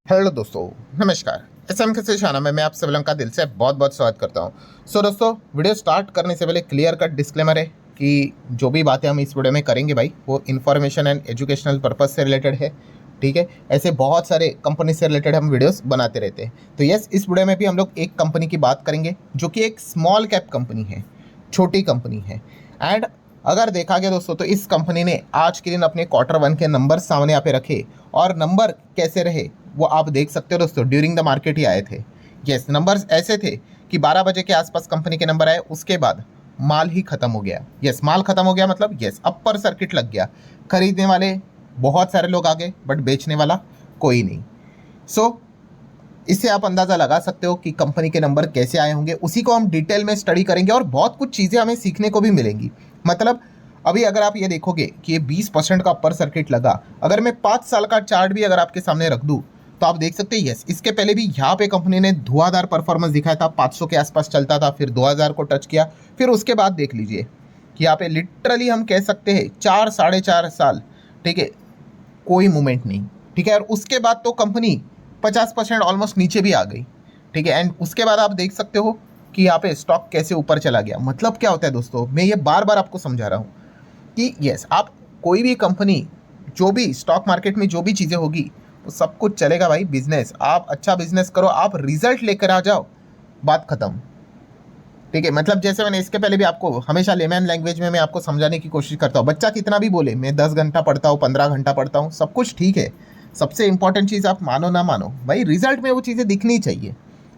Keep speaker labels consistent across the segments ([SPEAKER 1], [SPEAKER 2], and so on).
[SPEAKER 1] Hello दोस्तों, नमस्कार। SM के शाना में मैं आप सब लोगों का दिल से बहुत बहुत स्वागत करता हूं। दोस्तों, वीडियो स्टार्ट करने से पहले क्लियर कट डिस्क्लेमर है कि जो भी बातें हम इस वीडियो में करेंगे भाई वो इन्फॉर्मेशन एंड एजुकेशनल पर्पस से रिलेटेड है। ठीक है, ऐसे बहुत सारे कंपनी से रिलेटेड हम वीडियोस बनाते रहते हैं। तो यस, इस वीडियो में भी हम लोग एक कंपनी की बात करेंगे जो कि एक स्मॉल कैप कंपनी है, छोटी कंपनी है। एंड अगर देखा गया दोस्तों तो इस कंपनी ने आज के दिन अपने Q1 के नंबर सामने यहाँ पे रखे, और नंबर कैसे रहे वो आप देख सकते हो दोस्तों। ड्यूरिंग द मार्केट ही आए थे। यस, नंबर्स ऐसे थे कि 12 बजे के आसपास कंपनी के नंबर आए, उसके बाद माल ही खत्म हो गया। यस, माल खत्म हो गया मतलब यस, अपर सर्किट लग गया। खरीदने वाले बहुत सारे लोग आ गए बट बेचने वाला कोई नहीं। सो इससे आप अंदाज़ा लगा सकते हो कि कंपनी के नंबर कैसे आए होंगे। उसी को हम डिटेल में स्टडी करेंगे और बहुत कुछ चीज़ें हमें सीखने को भी मिलेंगी। मतलब अभी अगर आप ये देखोगे कि ये 20% का अपर सर्किट लगा, अगर मैं 5 साल का चार्ट भी अगर आपके सामने रख दूँ तो आप देख सकते हैं यस, इसके पहले भी यहाँ पे कंपनी ने धुआंधार परफॉर्मेंस दिखाया था। 500 के आसपास चलता था, फिर 2000 को टच किया, फिर उसके बाद देख लीजिए कि यहाँ पे लिटरली हम कह सकते हैं 4 साढ़े 4 साल, ठीक है, कोई मूवमेंट नहीं। ठीक है, और उसके बाद तो कंपनी 50% ऑलमोस्ट नीचे भी आ गई। ठीक है, एंड उसके बाद आप देख सकते हो कि यहाँ पे स्टॉक कैसे ऊपर चला गया। मतलब क्या होता है दोस्तों, मैं ये बार बार आपको समझा रहा हूँ कि यस, आप कोई भी कंपनी, जो भी स्टॉक मार्केट में जो भी चीज़ें होगी वो सब कुछ चलेगा भाई। बिजनेस, आप अच्छा बिजनेस करो, आप रिजल्ट लेकर आ जाओ, बात खत्म। ठीक है, मतलब जैसे मैंने इसके पहले भी आपको हमेशा लेमैन लैंग्वेज में मैं आपको समझाने की कोशिश करता हूँ। बच्चा कितना भी बोले मैं 10 घंटा पढ़ता हूँ, 15 घंटा पढ़ता हूँ, सब कुछ ठीक है। सबसे इंपॉर्टेंट चीज़, आप मानो ना मानो भाई, रिजल्ट में वो चीज़ें दिखनी चाहिए।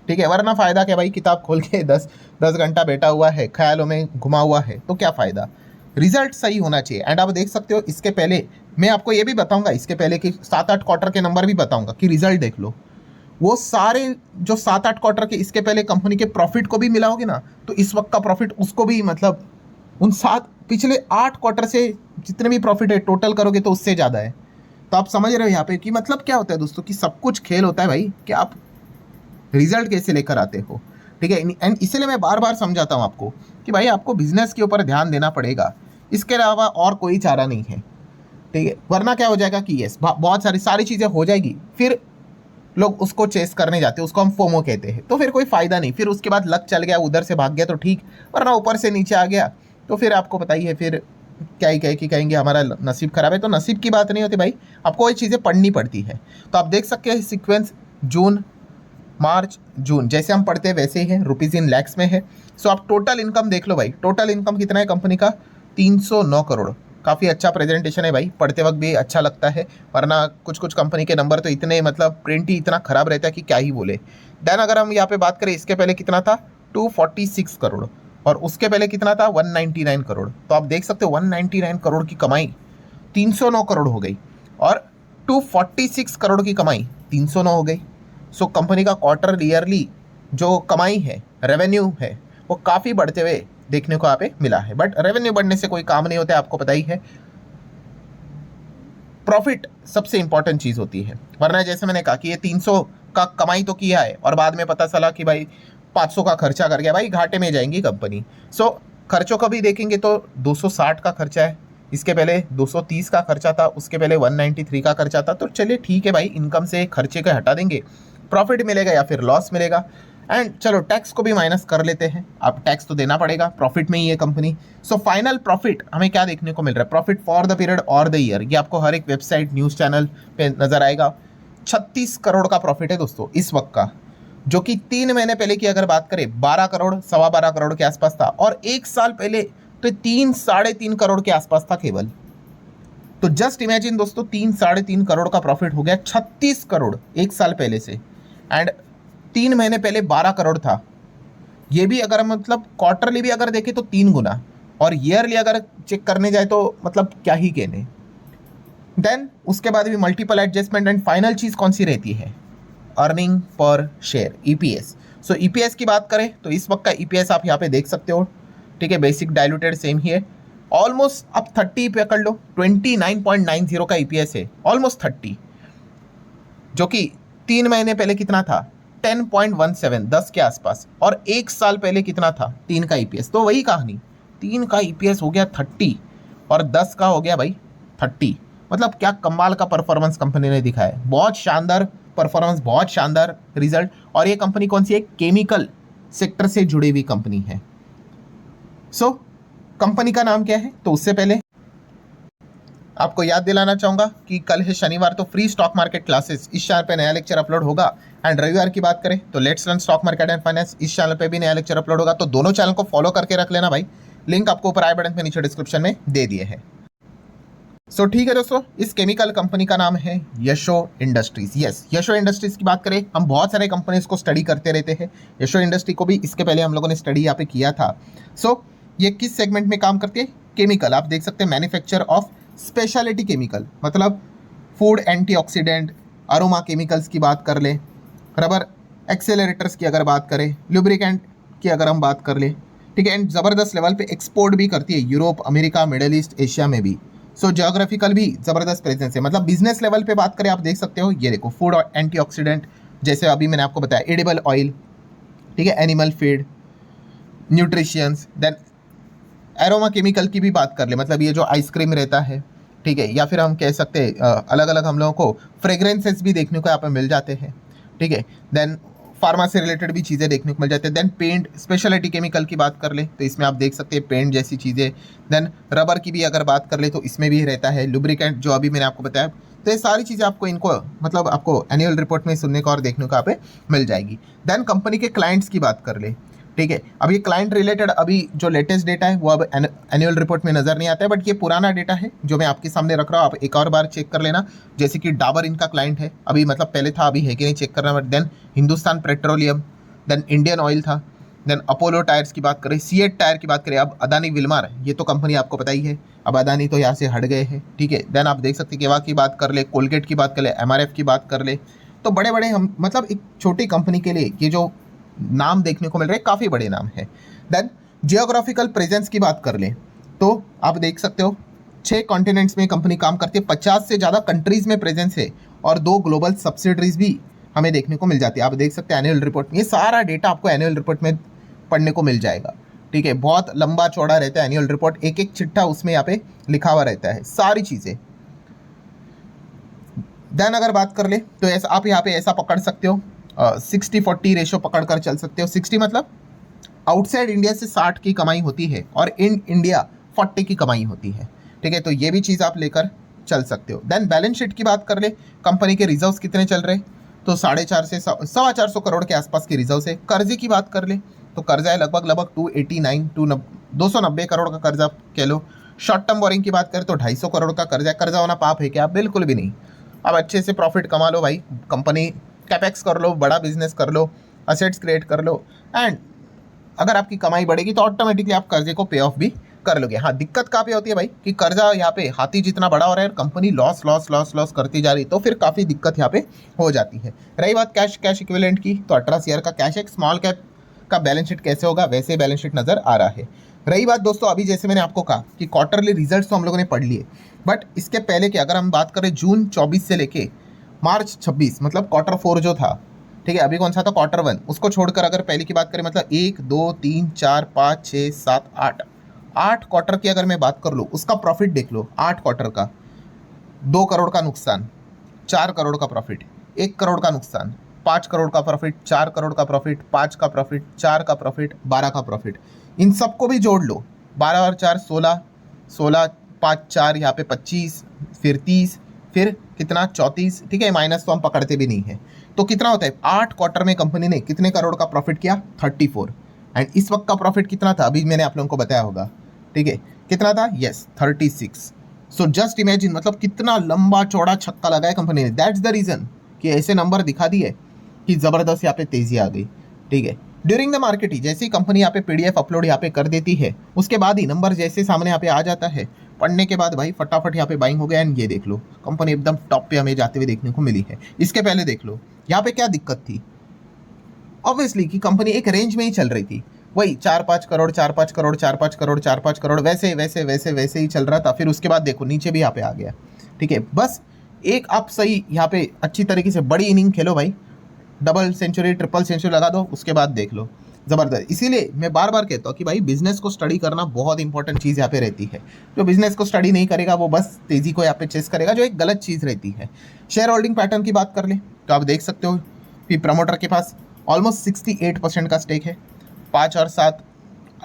[SPEAKER 1] ठीक है, वरना फ़ायदा क्या भाई, किताब खोल के 10 घंटा बैठा हुआ है, ख्यालों में घुमा हुआ है, तो क्या फ़ायदा। रिजल्ट सही होना चाहिए। एंड आप देख सकते हो इसके पहले मैं आपको ये भी बताऊंगा, इसके पहले कि 7-8 क्वार्टर के नंबर भी बताऊंगा कि रिजल्ट देख लो। वो सारे जो 7-8 क्वार्टर के इसके पहले कंपनी के प्रॉफिट को भी मिलाओगे ना, तो इस वक्त का प्रॉफिट उसको भी, मतलब उन 7 पिछले 8 क्वार्टर से जितने भी प्रॉफिट है टोटल करोगे तो उससे ज़्यादा है। तो आप समझ रहे हो यहाँ पे कि मतलब क्या होता है दोस्तों, कि सब कुछ खेल होता है भाई, कि आप रिजल्ट कैसे लेकर आते हो। ठीक है, एंड इसलिए मैं बार बार समझाता हूँ आपको कि भाई आपको बिजनेस के ऊपर ध्यान देना पड़ेगा, इसके अलावा और कोई चारा नहीं है। ठीक है, वरना क्या हो जाएगा कि यस, बहुत सारी चीज़ें हो जाएगी, फिर लोग उसको चेस करने जाते हैं, उसको हम फोमो कहते हैं, तो फिर कोई फ़ायदा नहीं। फिर उसके बाद लक चल गया, उधर से भाग गया तो ठीक, वरना ऊपर से नीचे आ गया तो फिर आपको पता ही है, फिर क्या ही कहे कि कहेंगे हमारा नसीब खराब है। तो नसीब की बात नहीं होती भाई, आपको ये चीज़ें पढ़नी पड़ती है। तो आप देख सकते हैं सीक्वेंस जून मार्च जून जैसे हम पढ़ते हैं वैसे ही है, रुपीज़ इन लैक्स में है। सो आप टोटल इनकम देख लो भाई, टोटल इनकम कितना है कंपनी का, 309 करोड़। काफ़ी अच्छा प्रेजेंटेशन है भाई, पढ़ते वक्त भी अच्छा लगता है, वरना कुछ कुछ कंपनी के नंबर तो इतने, मतलब प्रिंट ही इतना खराब रहता है कि क्या ही बोले। देन अगर हम यहाँ पे बात करें, इसके पहले कितना था, 246 करोड़, और उसके पहले कितना था, 199 करोड़। तो आप देख सकते हो 199 करोड़ की कमाई 309 करोड़ हो गई, और 246 करोड़ की कमाई 309 हो गई। सो कंपनी का क्वार्टर ईयरली जो कमाई है, रेवेन्यू है, वो काफ़ी बढ़ते हुए देखने को यहाँ पे मिला है। बट रेवेन्यू बढ़ने से कोई काम नहीं होता है, आपको पता ही है। प्रॉफिट सबसे इंपॉर्टेंट चीज़ होती है, वरना जैसे मैंने कहा कि ये 300 का कमाई तो किया है और बाद में पता चला कि भाई 500 का खर्चा कर गया, भाई घाटे में जाएंगी कंपनी। सो खर्चों का भी देखेंगे तो 260 का खर्चा है, इसके पहले 230 का खर्चा था, उसके पहले 193 का खर्चा था। तो चलिए ठीक है भाई, इनकम से खर्चे को हटा देंगे, प्रॉफिट मिलेगा या फिर लॉस मिलेगा। एंड चलो टैक्स को भी माइनस कर लेते हैं, आप टैक्स तो देना पड़ेगा, प्रॉफिट में ही है कंपनी। सो फाइनल प्रॉफिट हमें क्या देखने को मिल रहा है, प्रॉफिट फॉर द पीरियड और द ईयर, ये आपको हर एक वेबसाइट न्यूज़ चैनल पे नजर आएगा। 36 करोड़ का प्रॉफिट है दोस्तों इस वक्त का, जो कि 3 महीने पहले की अगर बात करें 12 करोड़, 12.25 करोड़ के आसपास था, और 1 साल पहले तो 3-3.5 करोड़ के आसपास था केवल। तो जस्ट इमेजिन दोस्तों, 3-3.5 करोड़ का प्रॉफिट हो गया 36 करोड़ 1 साल पहले से। एंड 3 महीने पहले 12 करोड़ था। ये भी अगर मतलब क्वार्टरली भी अगर देखें तो 3 गुना, और ईयरली अगर चेक करने जाए तो मतलब क्या ही कहने। देन उसके बाद भी मल्टीपल एडजस्टमेंट, एंड फाइनल चीज़ कौन सी रहती है, earning per share, EPS. So EPS की बात करें तो इस वक्त का ईपीएस आप यहाँ पे देख सकते हो। ठीक है, बेसिक डाइल्यूटेड सेम ही है, ऑलमोस्ट अब 30 पकड़ लो, 29.90 का ईपीएस है, ऑलमोस्ट 30, जो कि 3 महीने पहले कितना था, 10.17, 10 के आसपास, और 1 साल पहले कितना था, 3 का ईपीएस। तो वही कहानी, 3 का ईपीएस हो गया 30 और 10 का हो गया भाई 30। मतलब क्या कमाल का परफॉर्मेंस कंपनी ने दिखाया है, बहुत शानदार परफॉर्मेंस बहुत शानदार रिजल्ट। और ये कंपनी कौन सी है? केमिकल सेक्टर से जुड़ी हुई कंपनी है। सो कंपनी का नाम क्या है? तो उससे पहले आपको याद दिलाना चाहूंगा कि कल है शनिवार, तो फ्री स्टॉक मार्केट क्लासेस इस चैनल पे नया लेक्चर अपलोड होगा। एंड रविवार की बात करें तो let's learn stock market and finance, इस चैनल पे भी नया लेक्चर अपलोड होगा। तो दोनों चैनल को फॉलो करके रख लेना भाई, लिंक आपको ऊपर आई बटन पे नीचे डिस्क्रिप्शन में दे दिए है। सो ठीक है दोस्तों, इस केमिकल कंपनी का नाम है यशो इंडस्ट्रीज। यस, यशो इंडस्ट्रीज की बात करें, हम बहुत सारे कंपनीज को स्टडी करते रहते हैं। यशो इंडस्ट्री को भी इसके पहले हम लोगों ने स्टडी यहाँ पे किया था। सो ये किस सेगमेंट में काम करती है? केमिकल। आप देख सकते हैं मैन्युफैक्चर ऑफ स्पेशलिटी केमिकल, मतलब फूड, एंटीऑक्सीडेंट, अरोमा केमिकल्स की बात कर ले, रबर एक्सेलरेटर्स की अगर बात करें, लुब्रिकेंट की अगर हम बात कर ले, ठीक है। एंड ज़बरदस्त लेवल पे एक्सपोर्ट भी करती है Europe, America, middle east, Asia में भी। सो जियोग्राफिकल भी ज़बरदस्त प्रेजेंस है। मतलब बिजनेस लेवल पे बात करें, आप देख सकते हो, ये देखो फूड और एंटीऑक्सीडेंट, जैसे अभी मैंने आपको बताया एडिबल ऑयल, ठीक है, animal feed, nutrients. Then aroma chemical की भी बात कर ले, मतलब ये जो आइसक्रीम रहता है, ठीक है, या फिर हम कह सकते हैं अलग अलग हम लोगों को फ्रेग्रेंसेस भी देखने को यहाँ पे मिल जाते हैं, ठीक है। देन फार्मा से रिलेटेड भी चीज़ें देखने को मिल जाती है। देन पेंट स्पेशलिटी केमिकल की बात कर ले तो इसमें आप देख सकते हैं पेंट जैसी चीज़ें। देन रबर की भी अगर बात कर ले तो इसमें भी रहता है, लुब्रिकेंट जो अभी मैंने आपको बताया। तो ये सारी चीज़ें आपको इनको मतलब आपको एनुअल रिपोर्ट में सुनने को और देखने को यहाँ पे मिल जाएगी। देन कंपनी के क्लाइंट्स की बात कर ले, ठीक है। अब ये क्लाइंट रिलेटेड अभी जो लेटेस्ट डेटा है वो अब एनुअल रिपोर्ट में नज़र नहीं आता है, बट ये पुराना डेटा है जो मैं आपके सामने रख रहा हूँ। आप एक और बार चेक कर लेना। जैसे कि डाबर इनका क्लाइंट है, अभी मतलब पहले था, अभी है कि नहीं चेक करना। But then Hindustan Petroleum, then Indian Oil था, देन अपोलो टायर्स की बात करें, सीएट टायर की बात करें, अब अदानी विल्मार, ये तो कंपनी आपको पता ही है, अब अदानी तो यहाँ से हट गए हैं, ठीक है। देन आप देख सकते हैं केवा की बात कर ले, कोलगेट की बात कर ले, एमआरएफ की बात कर ले। तो बड़े बड़े हम मतलब एक छोटी कंपनी के लिए ये जो नाम देखने को मिल रहे हैं काफ़ी बड़े नाम है। देन जियोग्राफिकल प्रेजेंस की बात कर लें तो आप देख सकते हो 6 कॉन्टिनेंट्स में कंपनी काम करती है, 50 से ज़्यादा कंट्रीज़ में प्रेजेंस है, और 2 ग्लोबल सब्सिडरीज भी हमें देखने को मिल जाती है। आप देख सकते हैं एनुअल रिपोर्ट में ये सारा डेटा आपको एनुअल रिपोर्ट में पढ़ने को मिल जाएगा, ठीक है। बहुत लंबा चौड़ा रहता है एनुअल रिपोर्ट, एक एक चिट्ठा उसमें यहाँ पे लिखा हुआ रहता है सारी चीज़ें। देन अगर बात कर ले तो ऐसा आप यहाँ पे ऐसा पकड़ सकते हो, 60-40 रेशो पकड़ कर चल सकते हो। 60 मतलब आउटसाइड इंडिया से 60 की कमाई होती है और इन इंडिया 40 की कमाई होती है, ठीक है। तो ये भी चीज़ आप लेकर चल सकते हो। देन बैलेंस शीट की बात कर ले, कंपनी के रिजर्व्स कितने चल रहे, तो 450 से 425 करोड़ के आसपास के रिजर्व्स है। कर्जे की बात कर ले तो कर्जा है लगभग 290 करोड़ का कर्जा कह लो। शॉर्ट टर्म बोरिंग की बात करें तो 250 करोड़ का कर्जा है। कर्जा होना पाप है क्या? बिल्कुल भी नहीं। अब अच्छे से प्रॉफिट कमा लो भाई, कंपनी कैपेक्स कर लो, बड़ा बिजनेस कर लो, असेट्स क्रिएट कर लो, एंड अगर आपकी कमाई बढ़ेगी तो ऑटोमेटिकली आप कर्जे को पे ऑफ भी कर लोगे। हाँ, दिक्कत कहाँ पे होती है भाई कि कर्जा यहाँ पे हाथी जितना बड़ा हो रहा है और company loss loss loss loss करती जा रही, तो फिर काफ़ी दिक्कत यहाँ पे हो जाती है। रही बात कैश इक्विवेलेंट की, तो 18 शेयर का कैश, एक स्मॉल कैप का बैलेंस शीट कैसे होगा वैसे बैलेंस शीट नज़र आ रहा है। रही बात दोस्तों, अभी जैसे मैंने आपको कहा कि क्वार्टरली रिजल्ट्स तो हम लोगों ने पढ़ लिए, बट इसके पहले की अगर हम बात करें जून 24 से लेके मार्च 26, मतलब क्वार्टर 4 जो था, ठीक है, अभी कौन सा था क्वार्टर 1, उसको छोड़कर अगर पहले की बात करें, मतलब 1 2 3 4 5 6 7 8 क्वार्टर की अगर मैं बात कर लूँ, उसका प्रॉफिट देख लो। 8 क्वार्टर का 2 करोड़ का नुकसान, 4 करोड़ का प्रॉफिट, 1 करोड़ का नुकसान, 5 करोड़ का प्रॉफिट, 4 करोड़ का प्रॉफिट, 5 का प्रॉफिट, 4 का प्रॉफिट, 12 का प्रॉफिट। इन सबको भी जोड़ लो, 12 और 4 16, 16 5 4 यहाँ पे 25, फिर 30, फिर कितना 34, ठीक है, माइनस तो हम पकड़ते भी नहीं है। तो कितना होता है? 8 क्वार्टर में कंपनी ने कितने करोड़ का प्रॉफिट किया? 34। एंड इस वक्त का प्रॉफिट कितना था? अभी मैंने आप लोगों को बताया होगा, ठीक है, कितना था? यस, 36। सो जस्ट इमेजिन, मतलब कितना लंबा चौड़ा छक्का लगाया कंपनी ने। दैट्स द रीजन कि ऐसे नंबर दिखा दिए कि ज़बरदस्त यहाँ पे तेज़ी आ गई, ठीक है। ड्यूरिंग द मार्केट ही जैसे ही कंपनी यहाँ पे PDF अपलोड यहाँ पे कर देती है, उसके बाद ही नंबर जैसे सामने यहाँ पे आ जाता है, पढ़ने के बाद भाई फटाफट यहाँ पे बाइंग हो गया। एंड ये देख लो, कंपनी एकदम टॉप पे हमें जाते हुए देखने को मिली है। इसके पहले देख लो यहाँ पे क्या दिक्कत थी, ऑब्वियसली कि कंपनी एक रेंज में ही चल रही थी, वही 4-5 करोड़ 4-5 करोड़ 4-5 करोड़ 4-5 करोड़, वैसे वैसे वैसे वैसे ही चल रहा था। फिर उसके बाद देखो नीचे भी यहाँ पे आ गया, ठीक है। बस एक आप सही यहाँ पे अच्छी तरीके से बड़ी इनिंग खेलो भाई, डबल सेंचुरी ट्रिपल सेंचुरी लगा दो, उसके बाद देख लो ज़बरदस्त। इसीलिए मैं बार बार कहता हूँ कि भाई बिजनेस को स्टडी करना बहुत इंपॉर्टेंट चीज़ यहाँ पे रहती है। जो बिजनेस को स्टडी नहीं करेगा वो बस तेज़ी को यहाँ पे चेस करेगा, जो एक गलत चीज़ रहती है। शेयर होल्डिंग पैटर्न की बात कर ले तो आप देख सकते हो कि प्रमोटर के पास ऑलमोस्ट 68% का स्टेक है। 5 और 7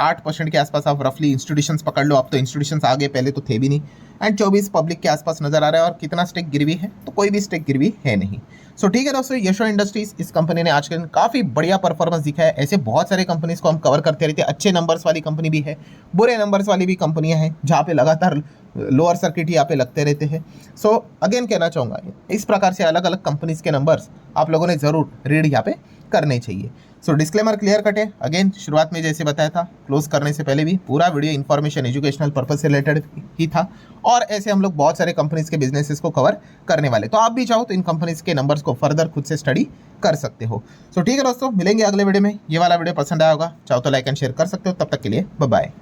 [SPEAKER 1] 8% के आसपास आप रफली इंस्टीट्यूशंस पकड़ लो। अब तो इंस्टीट्यूशंस आगे, पहले तो थे भी नहीं। एंड 24 पब्लिक के आसपास नजर आ रहा है। और कितना स्टेक गिरवी है तो कोई भी स्टेक गिरवी है नहीं। सो ठीक है दोस्तों, यशो इंडस्ट्रीज इस कंपनी ने आज के दिन काफ़ी बढ़िया परफॉर्मेंस दिखाया है। ऐसे बहुत सारे कंपनीज को हम कवर करते रहते हैं। अच्छे नंबर्स वाली कंपनी भी है, बुरे नंबर्स वाली भी कंपनियां हैं जहाँ पे लगातार लोअर सर्किट यहाँ पे लगते रहते हैं। सो अगेन कहना चाहूँगा, इस प्रकार से अलग अलग कंपनीज के नंबर्स आप लोगों ने ज़रूर रीड यहाँ पे करने चाहिए। सो डिस्क्लेमर क्लियर कट है। अगेन शुरुआत में जैसे बताया था, क्लोज करने से पहले भी पूरा वीडियो इन्फॉर्मेशन एजुकेशनल पर्पज से रिलेटेड ही था। और ऐसे हम लोग बहुत सारे कंपनीज के बिजनेसेस को कवर करने वाले, तो आप भी चाहो तो इन कंपनीज के नंबर्स को फर्दर खुद से स्टडी कर सकते हो। सो ठीक है दोस्तों, मिलेंगे अगले वीडियो में। ये वाला वीडियो पसंद आया होगा, चाहो तो लाइक एंड शेयर कर सकते हो। तब तक के लिए बाय बाय।